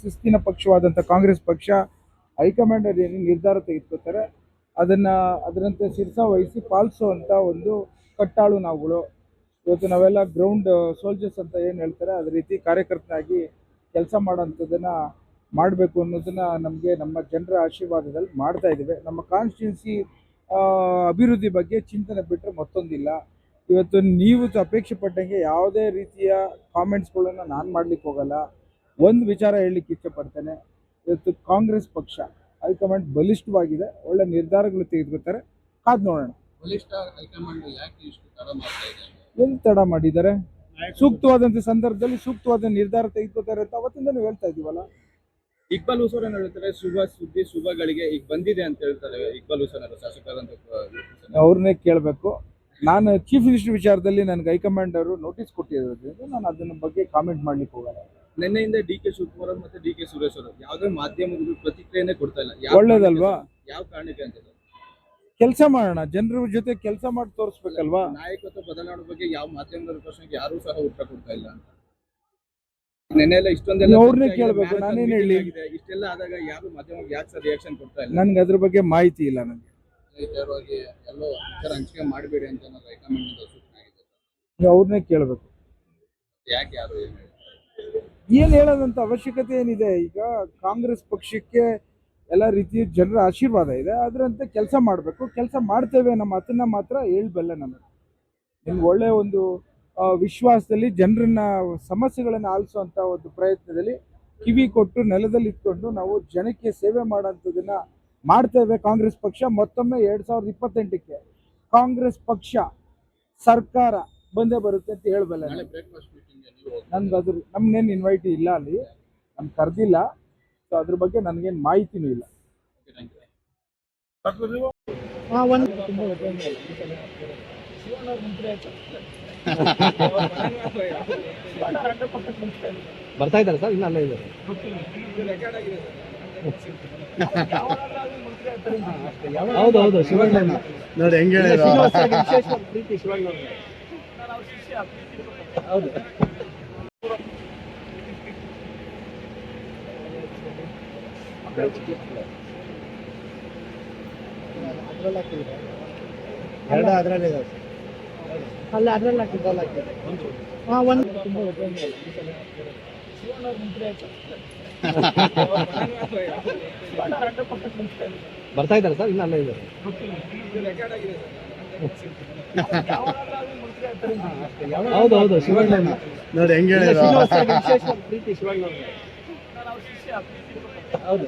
ಶಿಸ್ತಿನ ಪಕ್ಷವಾದಂಥ ಕಾಂಗ್ರೆಸ್ ಪಕ್ಷ ಹೈಕಮಾಂಡ್ ಏನು ನಿರ್ಧಾರ ತೆಗೆದುಕೊತಾರೆ ಅದರಂತೆ ಶಿರಸ ವಹಿಸಿ ಪಾಲಿಸುವಂಥ ಒಂದು ಕಟ್ಟಾಳು ನಾವುಗಳು. ಇವತ್ತು ನಾವೆಲ್ಲ ಗ್ರೌಂಡ್ ಸೋಲ್ಜರ್ಸ್ ಅಂತ ಏನು ಹೇಳ್ತಾರೆ ಅದೇ ರೀತಿ ಕಾರ್ಯಕರ್ತರಾಗಿ ಕೆಲಸ ಮಾಡೋಂಥದ್ದನ್ನು ಮಾಡಬೇಕು ಅನ್ನೋದನ್ನು ನಮ್ಮ ಜನರ ಆಶೀರ್ವಾದದಲ್ಲಿ ಮಾಡ್ತಾ ಇದ್ದೇವೆ. ನಮ್ಮ ಕಾನ್ಸ್ಟಿಟ್ಯೂನ್ಸಿ ಅಭಿವೃದ್ಧಿ ಬಗ್ಗೆ ಚಿಂತನೆ ಬಿಟ್ಟರೆ ಮತ್ತೊಂದಿಲ್ಲ. ಇವತ್ತು ನೀವು ಅಪೇಕ್ಷೆ ಪಟ್ಟಂಗೆ ಯಾವುದೇ ರೀತಿಯ ಕಾಮೆಂಟ್ಸ್ಗಳನ್ನು ನಾನು ಮಾಡಲಿಕ್ಕೆ ಹೋಗಲ್ಲ. ಒಂದು ವಿಚಾರ ಹೇಳಲಿಕ್ಕೆ ಇಷ್ಟಪಡ್ತೇನೆ, ಇವತ್ತು ಕಾಂಗ್ರೆಸ್ ಪಕ್ಷ ಹೈಕಮಾಂಡ್ ಬಲಿಷ್ಠವಾಗಿದೆ, ಒಳ್ಳೆ ನಿರ್ಧಾರಗಳು ತೆಗೆದುಕೊತಾರೆ, ಕಾದು ನೋಡೋಣ. ಎಲ್ಲಿ ತಡ ಮಾಡಿದ್ದಾರೆ? ಸೂಕ್ತವಾದಂಥ ಸಂದರ್ಭದಲ್ಲಿ ಸೂಕ್ತವಾದ ನಿರ್ಧಾರ ತೆಗೆದುಕೊತಾರೆ ಅಂತ ಅವತ್ತಿಂದಲೂ ಹೇಳ್ತಾ ಇದೀವಲ್ಲ. ಇಕ್ಬಾಲ್ ಹುಸೇನ್ ಏನು ಹೇಳ್ತಾರೆ, ಶುಭಗಳಿಗೆ ಈಗ ಬಂದಿದೆ ಅಂತ ಹೇಳ್ತಾರೆ. ಇಕ್ಬಾಲ್ ಹುಸೇನ್ ಶಾಸಕರಂತ ಅವ್ರನ್ನೇ ಕೇಳಬೇಕು. ನಾನು ಚೀಫ್ ಮಿನಿಸ್ಟರ್ ವಿಚಾರದಲ್ಲಿ ನನಗೆ ಹೈಕಮಾಂಡ್ ಅವರು ನೋಟಿಸ್ ಕೊಟ್ಟಿರೋದ್ರಿಂದ ನಾನು ಅದನ್ನ ಬಗ್ಗೆ ಕಾಮೆಂಟ್ ಮಾಡ್ಲಿಕ್ಕೆ ಹೋಗಲ್ಲ. ನಿನ್ನೆಯಿಂದ ಡಿ.ಕೆ. ಶಿವಕುಮಾರ್ ಮತ್ತೆ ಡಿ.ಕೆ. ಸುರೇಶ್ ಅವರು ಯಾವುದೇ ಮಾಧ್ಯಮಗಳು ಪ್ರತಿಕ್ರಿಯೆನೇ ಕೊಡ್ತಾ ಇಲ್ಲ. ಒಳ್ಳೇದಲ್ವಾ? ಯಾವ ಕಾರಣಕ್ಕೆ ಅಂತ ಕೆಲಸ ಮಾಡೋಣ, ಜನರ ಜೊತೆ ಕೆಲಸ ಮಾಡಿ ತೋರಿಸ್ಬೇಕಲ್ವಾ. ನಾಯಕತ್ವ ಬದಲಾವಣೆ ಬಗ್ಗೆ ಯಾವ ಮಾಧ್ಯಮದ ಪ್ರಶ್ನೆಗೆ ಯಾರು ಸಹ ಉತ್ತರ ಕೊಡ್ತಾ ಇಲ್ಲ ಅಂತ ನೆನ್ನೆಲ್ಲ ಇಷ್ಟೊಂದೆಲ್ಲ ಅವ್ರನ್ನೇ ಕೇಳಬೇಕು, ನಾನೇನು ಹೇಳಿ. ಇಷ್ಟೆಲ್ಲ ಆದಾಗ ಯಾರು ಮಾಧ್ಯಮಕ್ಕೆ ಯಾಕೆ ಸರ್ ರಿಯಾಕ್ಷನ್ ಕೊಡ್ತಾ ಇಲ್ಲ? ನನ್ಗೆ ಅದ್ರ ಬಗ್ಗೆ ಮಾಹಿತಿ ಇಲ್ಲ. ನನಗೆ ಎಲ್ಲೋ ಹಂಚಿಕೆ ಮಾಡಬೇಡಿ ಅಂತ ಹೈಕಮಾಂಡ್ ಸೂಚನೆ ಆಗಿದೆ. ಅವ್ರನ್ನೇ ಕೇಳಬೇಕು. ಯಾಕೆ ಯಾರು ಏನು ಹೇಳೋದಂತ ಅವಶ್ಯಕತೆ ಏನಿದೆ? ಈಗ ಕಾಂಗ್ರೆಸ್ ಪಕ್ಷಕ್ಕೆ ಎಲ್ಲ ರೀತಿಯ ಜನರ ಆಶೀರ್ವಾದ ಇದೆ, ಅದರಂತೆ ಕೆಲಸ ಮಾಡಬೇಕು, ಕೆಲಸ ಮಾಡ್ತೇವೆ ನಮ್ಮ ಮಾತನ್ನ ಮಾತ್ರ ಹೇಳಬಲ್ಲ. ನಿಮ್ಗೆ ಒಳ್ಳೆ ಒಂದು ವಿಶ್ವಾಸದಲ್ಲಿ ಜನರನ್ನ ಸಮಸ್ಯೆಗಳನ್ನು ಆಲಿಸುವಂಥ ಒಂದು ಪ್ರಯತ್ನದಲ್ಲಿ ಕಿವಿ ಕೊಟ್ಟು ನೆಲದಲ್ಲಿ ಇಟ್ಕೊಂಡು ನಾವು ಜನಕ್ಕೆ ಸೇವೆ ಮಾಡೋಂಥದ್ದನ್ನ ಮಾಡ್ತೇವೆ. ಕಾಂಗ್ರೆಸ್ ಪಕ್ಷ ಮತ್ತೊಮ್ಮೆ 2028ಕ್ಕೆ ಕಾಂಗ್ರೆಸ್ ಪಕ್ಷ ಸರ್ಕಾರ ಬಂದೇ ಬರುತ್ತೆ ಅಂತ ಹೇಳಬಲ್ಲ. ನನ್ಗೆ ನಮ್ಗೇನು ಇನ್ವೈಟ್ ಇಲ್ಲ, ಅಲ್ಲಿ ನಮ್ಗೆ ಕರೆದಿಲ್ಲ. ಸೊ ಅದ್ರ ಬಗ್ಗೆ ನನಗೇನು ಮಾಹಿತಿನೂ ಇಲ್ಲ. ಬರ್ತಾ ಇದ್ದಾರೆ ಸರ್, ಇನ್ನ ಅಲ್ಲೇ ಇದ್ದಾರೆ. ಹೌದು ಶಿವಣ್ಣ ನೋಡಿ ಹೆಂಗೆ ಪ್ರೀತಿ ಶಿವಣ್ಣ ಹೌದು. ಎರಡು ಅದರಲ್ಲಿ ಇದೆ ಅಲ್ಲ, ಅದರಲ್ಲಿ ಹಾಕಿದ್ದೆ. ಒಂದು ಬರ್ತಾ ಇದ್ದಾರೆ ಸರ್, ಇನ್ನ ಅಲ್ಲೇ ಇದ್ದಾರೆ. ಹೌದು ಶಿವಣ್ಣ ನೋಡಿ ಹೆಂಗೆ ಪ್ರೀತಿ ಶಿವಣ್ಣ ಹೌದು.